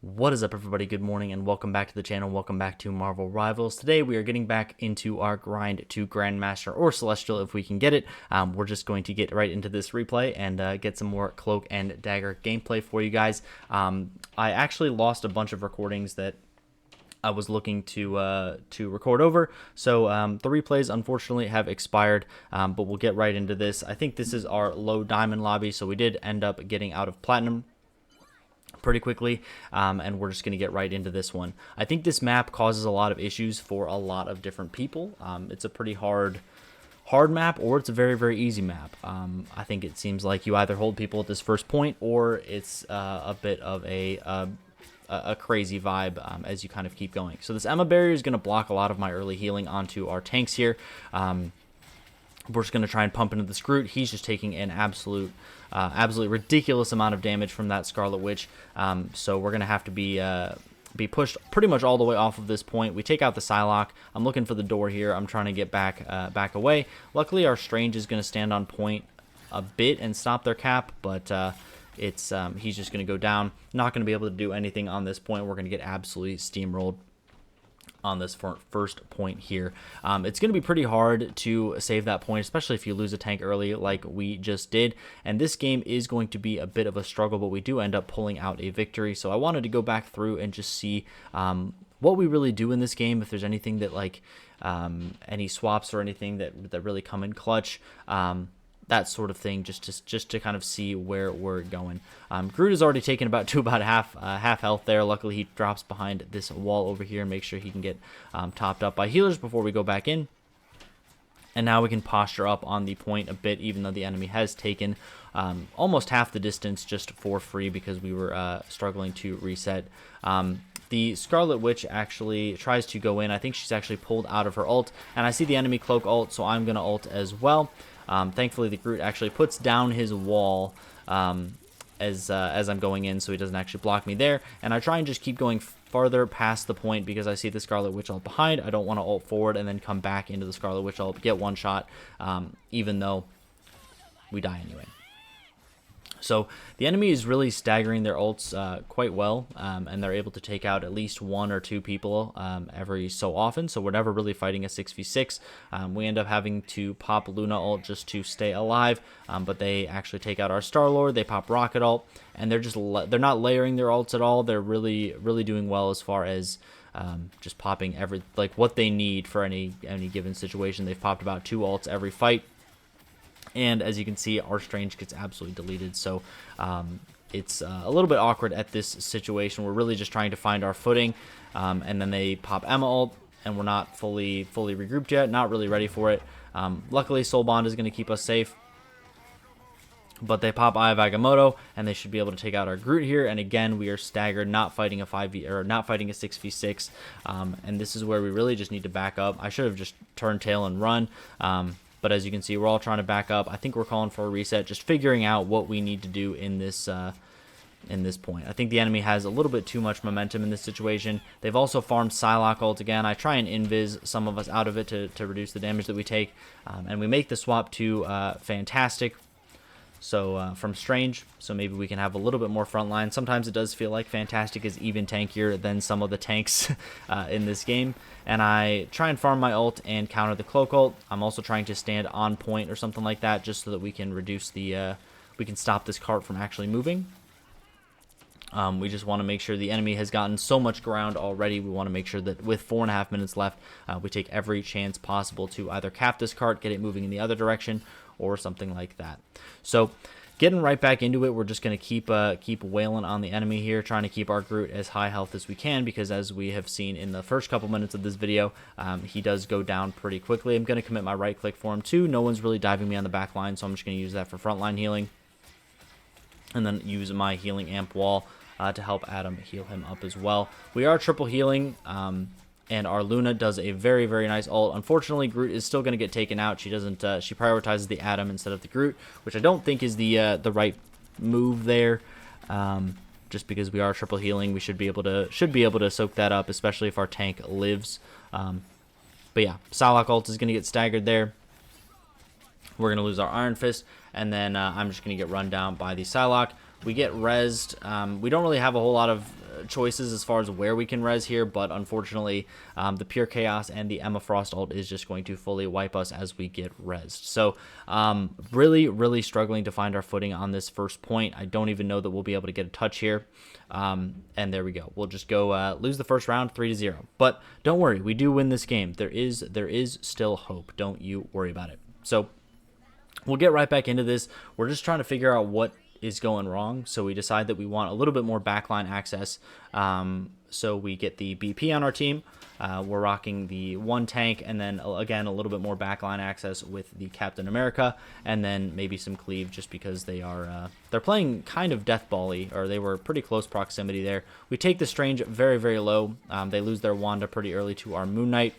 What is up, everybody? Good morning and welcome back to the channel. Welcome back to Marvel Rivals. Today we are getting back into our grind to Grandmaster or Celestial if we can get it. We're just going to get right into this replay and get some more Cloak and Dagger gameplay for you guys. I actually lost a bunch of recordings that I was looking to record over, so the replays unfortunately have expired, but we'll get right into this. I think this is our low diamond lobby, so we did end up getting out of platinum pretty quickly, and we're just going to get right into this one. I think this map causes a lot of issues for a lot of different people. It's a pretty hard map, or it's a very easy map. I think it seems like you either hold people at this first point, or it's a bit of a crazy vibe as you kind of keep going. So this Emma barrier is going to block a lot of my early healing onto our tanks here. We're just going to try and pump into this Groot. He's just taking an absolutely ridiculous amount of damage from that Scarlet Witch. So we're going to have to be pushed pretty much all the way off of this point. We take out the Psylocke. I'm looking for the door here. I'm trying to get back away. Luckily, our Strange is going to stand on point a bit and stop their cap, but he's just going to go down. Not going to be able to do anything on this point. We're going to get absolutely steamrolled on this first point here. It's going to be pretty hard to save that point, especially if you lose a tank early like we just did. And this game is going to be a bit of a struggle, but we do end up pulling out a victory. So I wanted to go back through and just see what we really do in this game, if there's anything that like any swaps or anything that really come in clutch. That sort of thing, just to kind of see where we're going. Groot has already taken about half health there. Luckily, he drops behind this wall over here and makes sure he can get topped up by healers before we go back in. And now we can posture up on the point a bit, even though the enemy has taken almost half the distance just for free because we were struggling to reset. The Scarlet Witch actually tries to go in. I think she's actually pulled out of her ult, and I see the enemy Cloak ult, so I'm going to ult as well. Thankfully, the Groot actually puts down his wall as I'm going in, so he doesn't actually block me there. And I try and just keep going farther past the point because I see the Scarlet Witch ult behind. I don't want to ult forward and then come back into the Scarlet Witch ult, get one shot, even though we die anyway. So the enemy is really staggering their ults quite well, and they're able to take out at least one or two people every so often. So we're never really fighting a 6v6. We end up having to pop Luna ult just to stay alive, but they actually take out our Star-Lord. They pop Rocket ult, and they're not layering their ults at all. They're really doing well as far as just popping what they need for any given situation. They've popped about 2 ults every fight. And as you can see, our Strange gets absolutely deleted, so it's a little bit awkward at this situation. We're really just trying to find our footing, and then they pop Emma ult, and we're not fully regrouped yet, not really ready for it. Luckily, Soul Bond is going to keep us safe, but they pop Eye of Agamotto, and they should be able to take out our Groot here. And again, we are staggered, not fighting a 5v or not fighting a 6v6, and this is where we really just need to back up. I should have just turned tail and run. But as you can see, we're all trying to back up. I think we're calling for a reset, just figuring out what we need to do in this point. I think the enemy has a little bit too much momentum in this situation. They've also farmed Psylocke ult again. I try and invis some of us out of it to reduce the damage that we take. And we make the swap to Fantastic, so from Strange, so maybe we can have a little bit more frontline. Sometimes it does feel like Fantastic is even tankier than some of the tanks in this game. And I try and farm my ult and counter the Cloak ult. I'm also trying to stand on point or something like that, just so that we can reduce we can stop this cart from actually moving. We just want to make sure the enemy has gotten so much ground already. We want to make sure that with 4.5 minutes left, we take every chance possible to either cap this cart, get it moving in the other direction, or something like that. So getting right back into it, we're just going to keep wailing on the enemy here, trying to keep our Groot as high health as we can, because as we have seen in the first couple minutes of this video, he does go down pretty quickly. I'm going to commit my right click for him too. No one's really diving me on the back line, so I'm just going to use that for frontline healing, and then use my healing amp wall to help Adam heal him up as well. We are triple healing, and our Luna does a very nice ult. Unfortunately, Groot is still going to get taken out. She doesn't. She prioritizes the Adam instead of the Groot, which I don't think is the right move there. Just because we are triple healing, we should be able to soak that up, especially if our tank lives. But yeah, Psylocke ult is going to get staggered there. We're going to lose our Iron Fist, and then I'm just going to get run down by the Psylocke. We get rezzed. We don't really have a whole lot of choices as far as where we can res here, but unfortunately, the Pure Chaos and the Emma Frost ult is just going to fully wipe us as we get resed. So really struggling to find our footing on this first point. I don't even know that we'll be able to get a touch here. And there we go. We'll just go lose the first round 3-0. But don't worry, we do win this game. There is still hope. Don't you worry about it. So we'll get right back into this. We're just trying to figure out what is going wrong. So we decide that we want a little bit more backline access. So we get the BP on our team. We're rocking the 1 tank, and then again a little bit more backline access with the Captain America, and then maybe some cleave just because they are they're playing kind of deathball-y, or they were pretty close proximity there. We take the Strange very low. They lose their Wanda pretty early to our Moon Knight.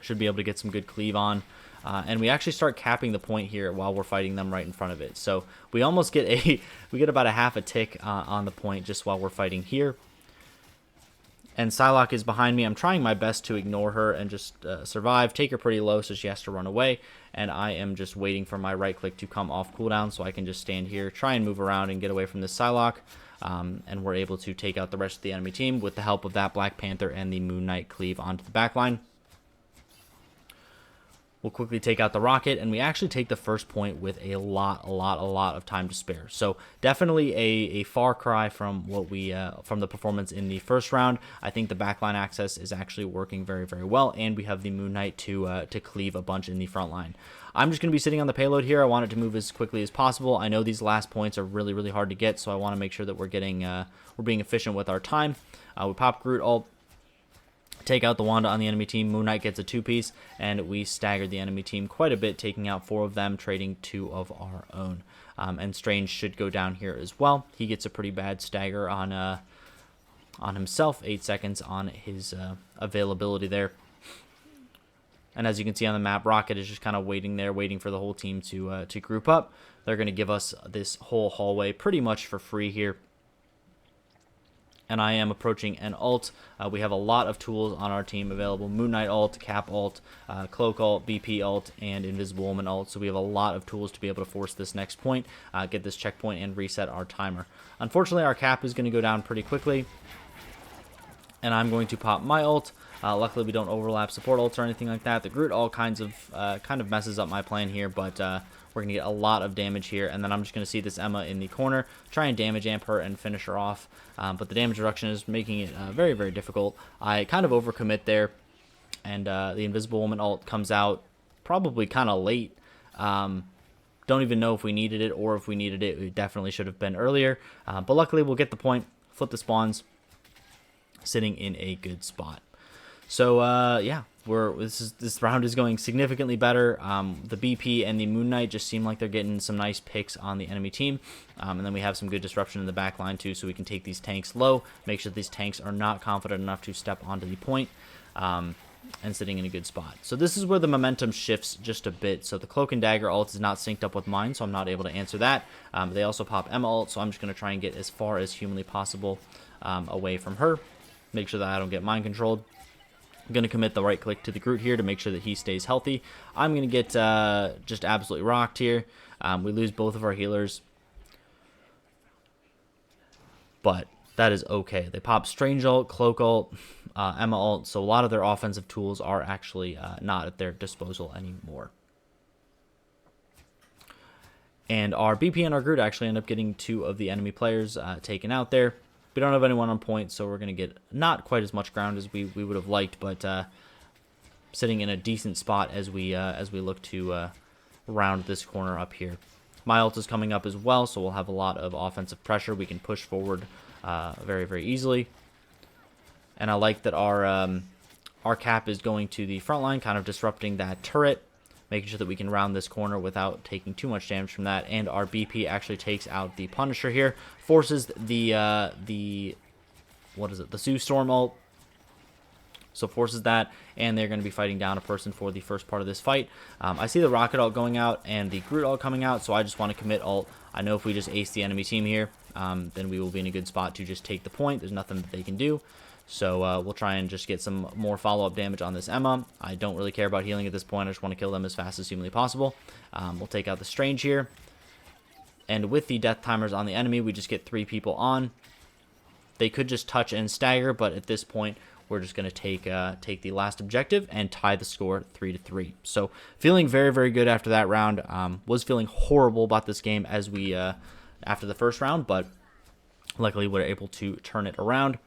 Should be able to get some good cleave on. And we actually start capping the point here while we're fighting them right in front of it. So we almost get we get about a half a tick on the point just while we're fighting here. And Psylocke is behind me. I'm trying my best to ignore her and just survive. Take her pretty low so she has to run away. And I am just waiting for my right click to come off cooldown so I can just stand here, try and move around and get away from this Psylocke. And we're able to take out the rest of the enemy team with the help of that Black Panther and the Moon Knight cleave onto the backline. We'll quickly take out the rocket, and we actually take the first point with a lot of time to spare. So definitely a far cry from what we from the performance in the first round. I think the backline access is actually working very well, and we have the Moon Knight to cleave a bunch in the front line. I'm just going to be sitting on the payload here. I want it to move as quickly as possible. I know these last points are really hard to get, so I want to make sure that we're getting we're being efficient with our time. We pop Groot ult. Take out the Wanda on the enemy team. Moon Knight gets a 2-piece, and we staggered the enemy team quite a bit, taking out 4 of them, trading 2 of our own. And Strange should go down here as well. He gets a pretty bad stagger on himself, 8 seconds on his availability there. And as you can see on the map, Rocket is just kind of waiting there, waiting for the whole team to group up. They're going to give us this whole hallway pretty much for free here. And I am approaching an ult. We have a lot of tools on our team available. Moon Knight ult, Cap ult, Cloak ult, BP ult, and Invisible Woman ult. So we have a lot of tools to be able to force this next point, get this checkpoint, and reset our timer. Unfortunately, our Cap is going to go down pretty quickly. And I'm going to pop my ult. Luckily, we don't overlap support ults or anything like that. The Groot ult kind of messes up my plan here, but we're going to get a lot of damage here, and then I'm just going to see this Emma in the corner, try and damage amp her and finish her off, but the damage reduction is making it very difficult. I kind of overcommit there, and the Invisible Woman ult comes out probably kind of late. Don't even know if we needed it, or if we needed it, it definitely should have been earlier, but luckily we'll get the point, flip the spawns, sitting in a good spot. So yeah, this round is going significantly better. The BP and the Moon Knight just seem like they're getting some nice picks on the enemy team, and then we have some good disruption in the back line too, so we can take these tanks low, make sure these tanks are not confident enough to step onto the point, and sitting in a good spot. So this is where the momentum shifts just a bit. So the Cloak and Dagger ult is not synced up with mine, so I'm not able to answer that. They also pop Emma ult, so I'm just going to try and get as far as humanly possible away from her, make sure that I don't get mind controlled. I'm going to commit the right click to the Groot here to make sure that he stays healthy. I'm going to get just absolutely rocked here. We lose both of our healers, but that is okay. They pop Strange ult, Cloak ult, Emma ult, so a lot of their offensive tools are actually not at their disposal anymore. And our BP and our Groot actually end up getting 2 of the enemy players taken out there. We don't have anyone on point, so we're going to get not quite as much ground as we would have liked, but sitting in a decent spot as we look to round this corner up here. My ult is coming up as well, so we'll have a lot of offensive pressure. We can push forward very easily. And I like that our Cap is going to the front line, kind of disrupting that turret, making sure that we can round this corner without taking too much damage from that. And our BP actually takes out the Punisher here, forces the Sue Storm ult, so forces that, and they're going to be fighting down a person for the first part of this fight. I see the Rocket ult going out and the Groot ult coming out, so I just want to commit ult. I know if we just ace the enemy team here, then we will be in a good spot to just take the point. There's nothing that they can do. So we'll try and just get some more follow-up damage on this Emma. I don't really care about healing at this point. I just want to kill them as fast as humanly possible. We'll take out the Strange here. And with the death timers on the enemy, we just get 3 people on. They could just touch and stagger, but at this point, we're just going to take the last objective and tie the score 3-3. So feeling very, very good after that round. Was feeling horrible about this game as we after the first round, but luckily we're able to turn it around.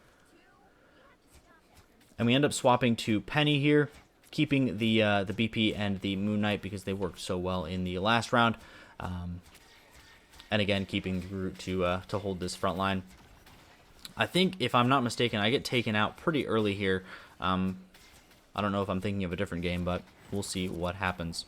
And we end up swapping to Penny here, keeping the BP and the Moon Knight because they worked so well in the last round. And again, keeping Groot to hold this front line. I think, if I'm not mistaken, I get taken out pretty early here. I don't know if I'm thinking of a different game, but we'll see what happens.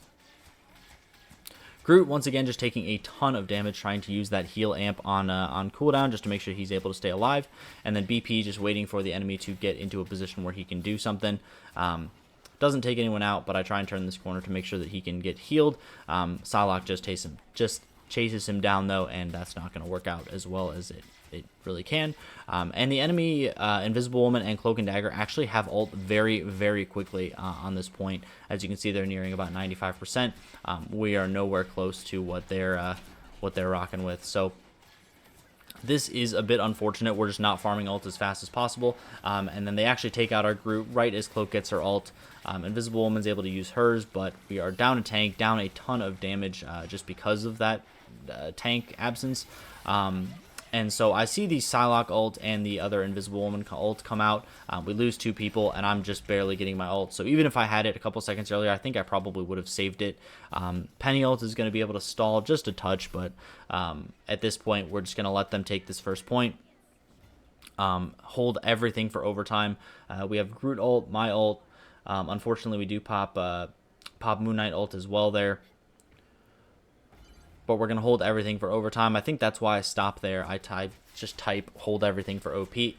Groot, once again, just taking a ton of damage, trying to use that heal amp on cooldown just to make sure he's able to stay alive. And then BP just waiting for the enemy to get into a position where he can do something. Doesn't take anyone out, but I try and turn this corner to make sure that he can get healed. Psylocke just chases him down, though, and that's not going to work out as well as it really can. And the enemy Invisible Woman and Cloak and Dagger actually have ult very, very quickly on this point. As you can see, they're nearing about 95%. We are nowhere close to what they're rocking with. So this is a bit unfortunate. We're just not farming ult as fast as possible. And then they actually take out our Groot right as Cloak gets her ult. Invisible Woman's able to use hers, but we are down a tank, down a ton of damage just because of that tank absence. And so I see the Psylocke ult and the other Invisible Woman ult come out. We lose 2 people, and I'm just barely getting my ult. So even if I had it a couple seconds earlier, I think I probably would have saved it. Penny ult is going to be able to stall just a touch, but at this point, we're just going to let them take this first point. Hold everything for overtime. We have Groot ult, my ult. Unfortunately, we do pop Moon Knight ult as well there. But we're going to hold everything for overtime. I think that's why I stopped there. I just type hold everything for OT.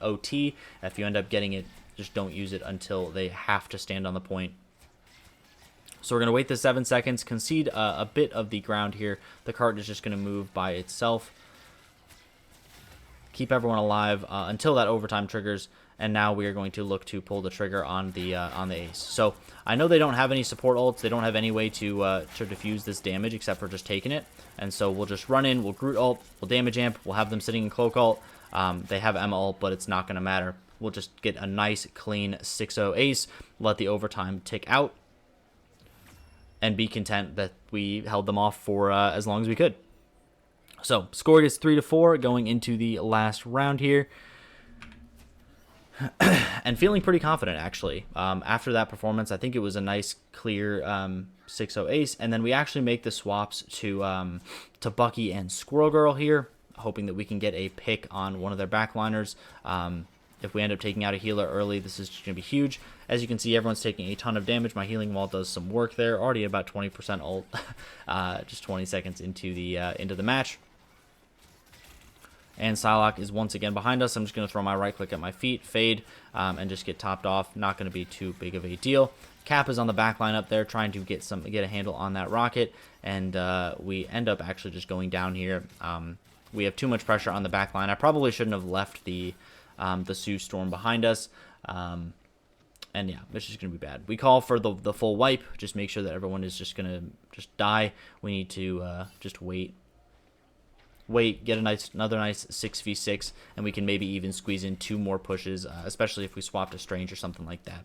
If you end up getting it, just don't use it until they have to stand on the point. So we're going to wait the 7 seconds, concede a bit of the ground here. The cart is just going to move by itself. Keep everyone alive until that overtime triggers. And now we are going to look to pull the trigger on the ace. So I know they don't have any support ults. They don't have any way to defuse this damage except for just taking it. And so we'll just run in. We'll Groot ult. We'll damage amp. We'll have them sitting in Cloak ult. They have Emma ult, but it's not going to matter. We'll just get a nice, clean 6-0 ace. Let the overtime tick out. And be content that we held them off for as long as we could. So score is 3-4 going into the last round here. And feeling pretty confident, actually. After that performance, I think it was a nice, clear 6-0 ace. And then we actually make the swaps to Bucky and Squirrel Girl here, hoping that we can get a pick on one of their backliners. If we end up taking out a healer early, this is going to be huge. As you can see, everyone's taking a ton of damage. My healing wall does some work there. Already about 20% ult, just 20 seconds into the match. And Psylocke is once again behind us. I'm just going to throw my right click at my feet, fade, and just get topped off. Not going to be too big of a deal. Cap is on the back line up there trying to get a handle on that rocket. And we end up actually just going down here. We have too much pressure on the back line. I probably shouldn't have left the Sue Storm behind us. And yeah, it's just going to be bad. We call for the full wipe. Just make sure that everyone is just going to just die. We need to just wait, get another nice 6v6, and we can maybe even squeeze in 2 more pushes, especially if we swap to Strange or something like that.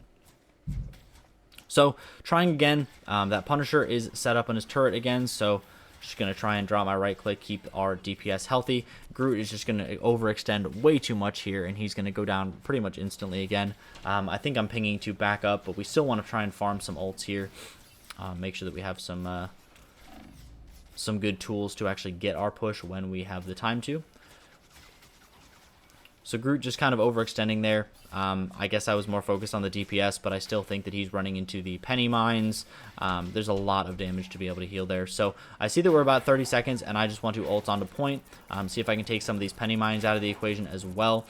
So trying again, that Punisher is set up on his turret again, so just going to try and draw my right click, keep our DPS healthy. Groot is just going to overextend way too much here, and he's going to go down pretty much instantly again. I think I'm pinging to back up, but we still want to try and farm some ults here. Make sure that we have some good tools to actually get our push when we have the time to. So Groot just kind of overextending there. I guess I was more focused on the DPS, but I still think that he's running into the penny mines. There's a lot of damage to be able to heal there. So I see that we're about 30 seconds, and I just want to ult onto point. See if I can take some of these penny mines out of the equation as well.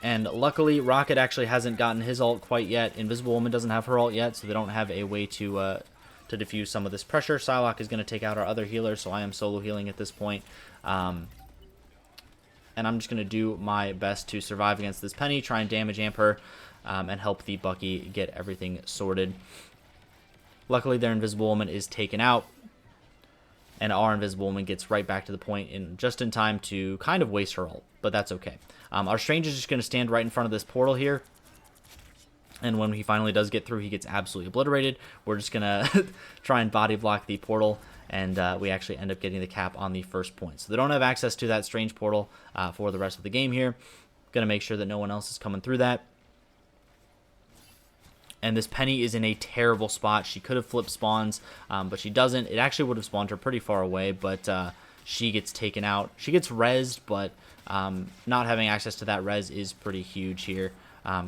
And luckily, Rocket actually hasn't gotten his ult quite yet. Invisible Woman doesn't have her ult yet, so they don't have a way to diffuse some of this pressure. Psylocke is going to take out our other healer, so I am solo healing at this point. And I'm just going to do my best to survive against this Penny, try and damage amp her, and help the Bucky get everything sorted. Luckily, their Invisible Woman is taken out. and our invisible woman gets right back to the point just in time to kind of waste her ult, but that's okay. Our Strange is just going to stand right in front of this portal here, and when he finally does get through, he gets absolutely obliterated. We're just going to try and body block the portal, and we actually end up getting the cap on the first point. So they don't have access to that Strange portal for the rest of the game here. Going to make sure that no one else is coming through that. And this Penny is in a terrible spot. She could have flipped spawns, but she doesn't. It actually would have spawned her pretty far away, but she gets taken out. She gets rezzed, but not having access to that res is pretty huge here.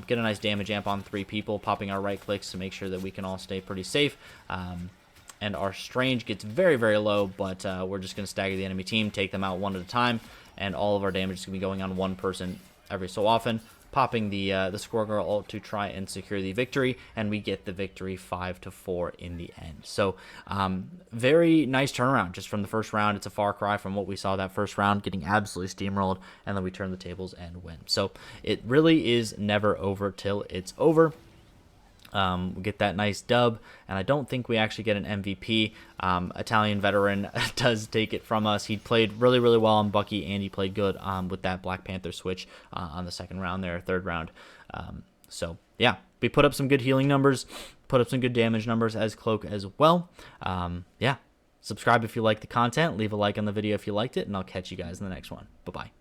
Get a nice damage amp on 3 people, popping our right clicks to make sure that we can all stay pretty safe. And our Strange gets very, very low, but we're just going to stagger the enemy team, take them out one at a time, and all of our damage is going to be going on one person every so often, popping the Squirrel Girl ult to try and secure the victory, and we get the victory 5-4 in the end. So very nice turnaround just from the first round. It's a far cry from what we saw that first round, getting absolutely steamrolled, and then we turn the tables and win. So it really is never over till it's over. We get that nice dub, and I don't think we actually get an MVP. Italian veteran does take it from us. He played really, really well on Bucky, and he played good with that Black Panther switch on the second round there, third round. So, yeah, we put up some good healing numbers, put up some good damage numbers as Cloak as well. Yeah, subscribe if you like the content, leave a like on the video if you liked it, and I'll catch you guys in the next one. Bye-bye.